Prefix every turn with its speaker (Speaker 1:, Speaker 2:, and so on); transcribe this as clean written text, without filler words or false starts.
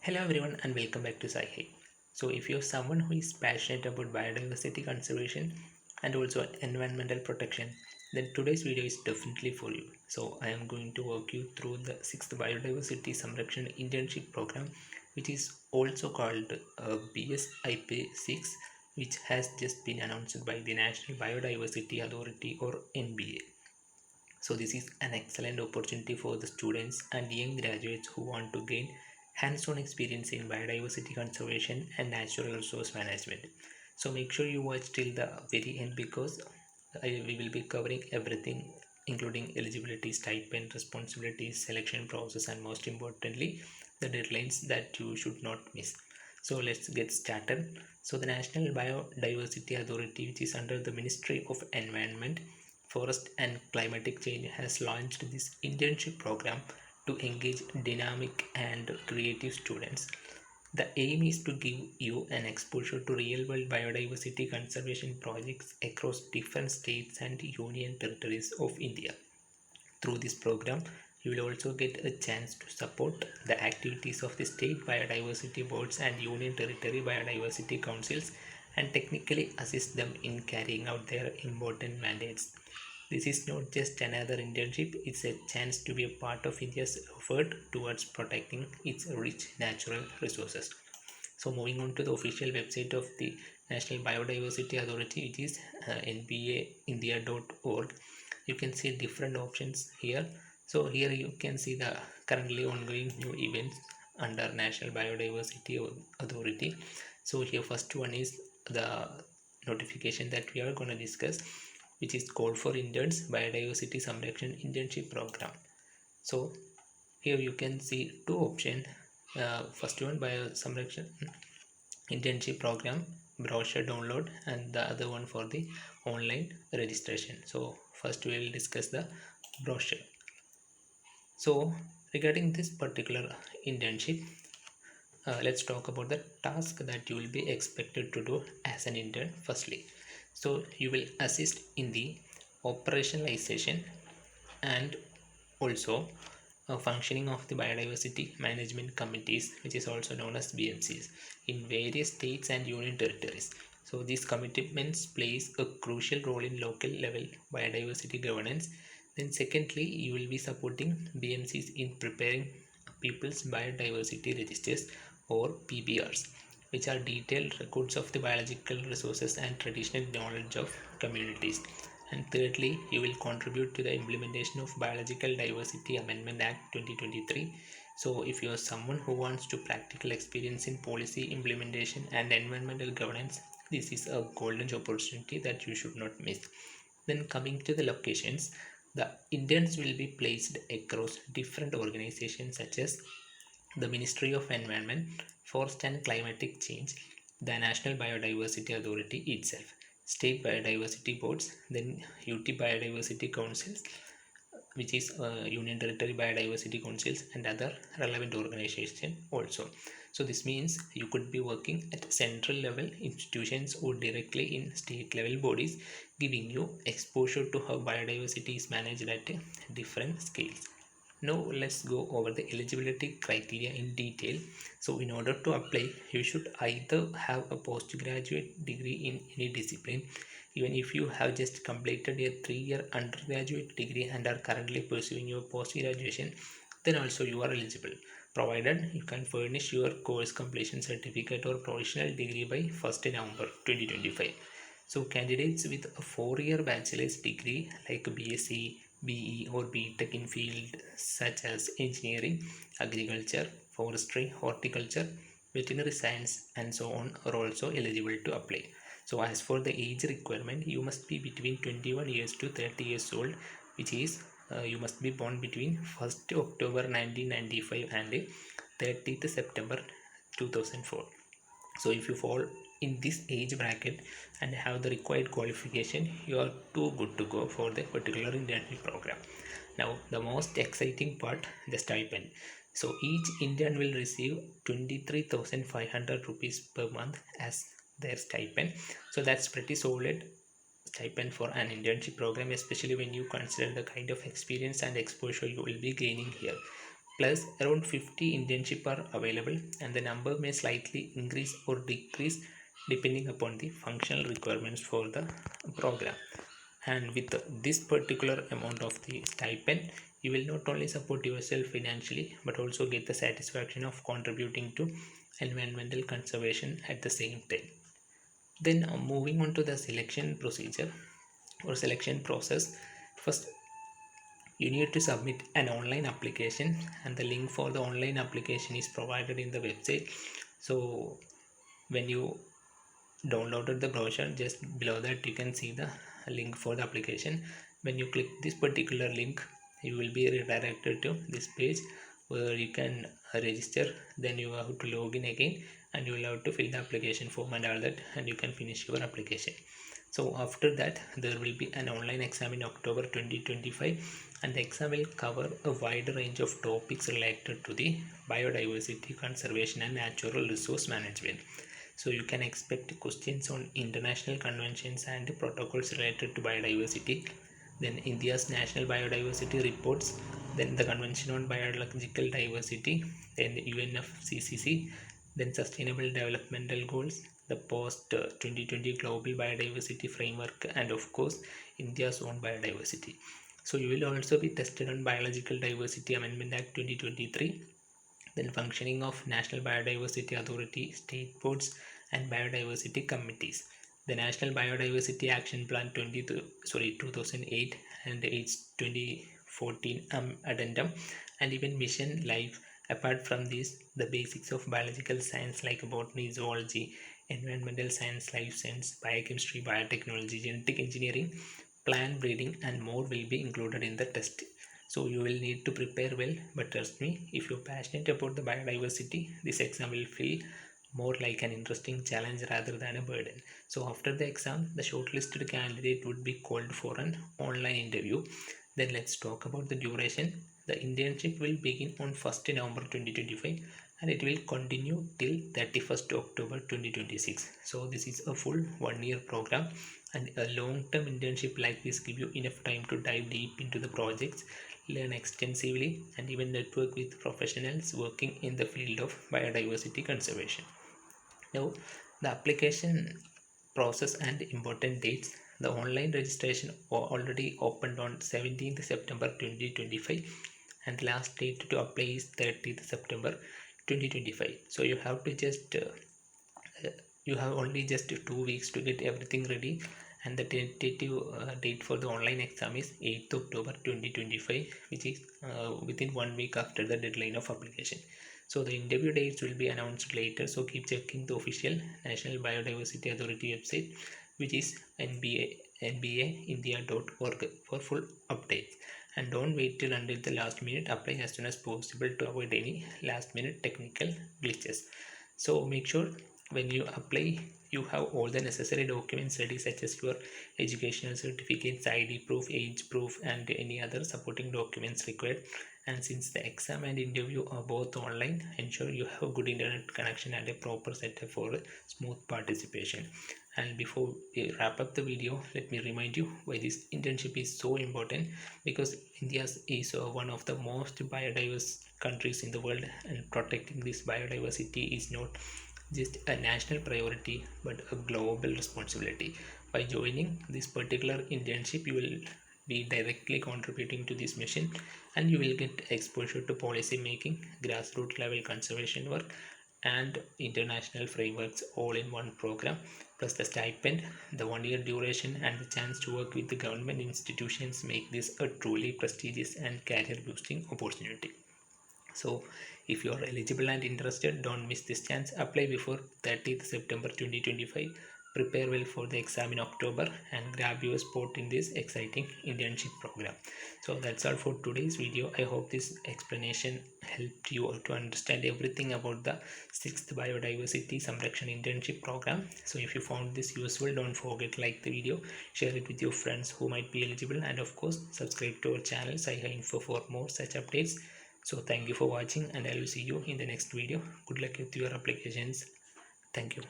Speaker 1: Hello everyone and welcome back to SciHi. So if you're someone who is passionate about biodiversity conservation and also environmental protection, then today's video is definitely for you. So I am going to walk you through the 6th Biodiversity Samrakshan Internship program, which is also called BSIP-VI, which has just been announced by the National Biodiversity Authority or NBA. So this is an excellent opportunity for the students and young graduates who want to gain hands-on experience in biodiversity conservation and natural resource management. So make sure you watch till the very end because we will be covering everything including eligibility, stipend, responsibilities, selection process, and most importantly the deadlines that you should not miss. So let's get started. So the National Biodiversity Authority, which is under the Ministry of Environment, Forest and Climatic Change, has launched this internship program to engage dynamic and creative students. The aim is to give you an exposure to real world biodiversity conservation projects across different states and union territories of India. Through this program, you will also get a chance to support the activities of the state biodiversity boards and union territory biodiversity councils and technically assist them in carrying out their important mandates. This is not just another internship, it's a chance to be a part of India's effort towards protecting its rich natural resources. So moving on to the official website of the National Biodiversity Authority, which is nbaindia.org, you can see different options here. So here you can see the currently ongoing new events under National Biodiversity Authority. So here first one is the notification that we are going to discuss, which is Call for Interns Biodiversity Samrakshan Internship Program. So here you can see two options. First one, Samrakshan Internship Program brochure download, and the other one for the online registration. So first we will discuss the brochure. So regarding this particular internship, let's talk about the task that you will be expected to do as an intern. Firstly, so you will assist in the operationalization and also functioning of the biodiversity management committees, which is also known as BMCs, in various states and union territories. So these commitments plays a crucial role in local level biodiversity governance. Then secondly, you will be supporting BMCs in preparing people's biodiversity registers or PBRs, which are detailed records of the biological resources and traditional knowledge of communities. And thirdly, you will contribute to the implementation of Biological Diversity Amendment Act 2023. So if you are someone who wants to practical experience in policy implementation and environmental governance, this is a golden opportunity that you should not miss. Then coming to the locations, the interns will be placed across different organizations such as the Ministry of Environment, Forest and Climatic Change, the National Biodiversity Authority itself, state biodiversity boards, then UT biodiversity councils, which is union territory biodiversity councils, and other relevant organization also. So this means you could be working at central level institutions or directly in state level bodies, giving you exposure to how biodiversity is managed at different scales. Now let's go over the eligibility criteria in detail. So in order to apply, you should either have a postgraduate degree in any discipline. Even if you have just completed a 3-year undergraduate degree and are currently pursuing your post-graduation, then also you are eligible, provided you can furnish your course completion certificate or provisional degree by 1st November 2025. So candidates with a 4-year bachelor's degree like BSc, BE or BTech in fields such as engineering, agriculture, forestry, horticulture, veterinary science and so on are also eligible to apply. So as for the age requirement, you must be between 21 years to 30 years old, which is you must be born between 1st October 1995 and 30th September 2004. So if you fall in this age bracket and have the required qualification, you are too good to go for the particular internship program. Now the most exciting part, the stipend. So each intern will receive 23,500 rupees per month as their stipend. So that's pretty solid stipend for an internship program, especially when you consider the kind of experience and exposure you will be gaining here. plus around 50 internship are available, and the number may slightly increase or decrease depending upon the functional requirements for the program. And with this particular amount of the stipend, you will not only support yourself financially but also get the satisfaction of contributing to environmental conservation at the same time. Then moving on to the selection procedure or selection process. First, you need to submit an online application, and the link for the online application is provided in the website. So when you downloaded the brochure, just below that you can see the link for the application. When you click this particular link, you will be redirected to this page where you can register. Then you have to log in again, and you will have to fill the application form and all that, and you can finish your application. So after that, there will be an online exam in October 2025, and the exam will cover a wide range of topics related to the biodiversity conservation and natural resource management. So you can expect questions on international conventions and protocols related to biodiversity, then India's national biodiversity reports, then the Convention on Biological Diversity, then the UNFCCC, then Sustainable Developmental Goals, the post 2020 Global Biodiversity Framework, and of course India's own biodiversity. So you will also be tested on Biological Diversity Amendment Act 2023, then functioning of National Biodiversity Authority, state boards, and biodiversity committees. The National Biodiversity Action Plan 2008 and its 2014 addendum, and even Mission Life. Apart from these, the basics of biological science like botany, zoology, environmental science, life science, biochemistry, biotechnology, genetic engineering, plant breeding, and more will be included in the test. So you will need to prepare well, but trust me, if you're passionate about the biodiversity, this exam will feel more like an interesting challenge rather than a burden. So after the exam, the shortlisted candidate would be called for an online interview. Then let's talk about the duration. The internship will begin on 1st November 2025, and it will continue till 31st October 2026. So this is a full 1 year program, and a long-term internship like this give you enough time to dive deep into the projects, learn extensively, and even network with professionals working in the field of biodiversity conservation. Now, the application process and important dates. The online registration already opened on 17th September 2025, and the last date to apply is 30th September 2025. So you have to just you have only just 2 weeks to get everything ready, and the tentative date for the online exam is 8th October 2025, which is within 1 week after the deadline of application. So the interview dates will be announced later, so keep checking the official National Biodiversity Authority website, which is nbaindia.org, for full updates. And don't wait till until the last minute, apply as soon as possible to avoid any last minute technical glitches. So make sure when you apply you have all the necessary documents ready, such as your educational certificates, ID proof, age proof, and any other supporting documents required. And since the exam and interview are both online, ensure you have a good internet connection and a proper setup for smooth participation. And before we wrap up the video, let me remind you why this internship is so important. Because India is one of the most biodiverse countries in the world, and protecting this biodiversity is not just a national priority but a global responsibility. By joining this particular internship, you will be directly contributing to this mission, and you will get exposure to policy making, grassroots level conservation work, and international frameworks all in one program. Plus the stipend, the 1 year duration, and the chance to work with the government institutions make this a truly prestigious and career boosting opportunity. So if you are eligible and interested, don't miss this chance. Apply before 30th September 2025. Prepare well for the exam in October, and grab your spot in this exciting internship program. So that's all for today's video. I hope this explanation helped you to understand everything about the 6th Biodiversity Samrakshan internship program. So if you found this useful, don't forget to like the video, share it with your friends who might be eligible, and of course subscribe to our channel Saiha Info for more such updates. So thank you for watching, and I will see you in the next video. Good luck with your applications. Thank you.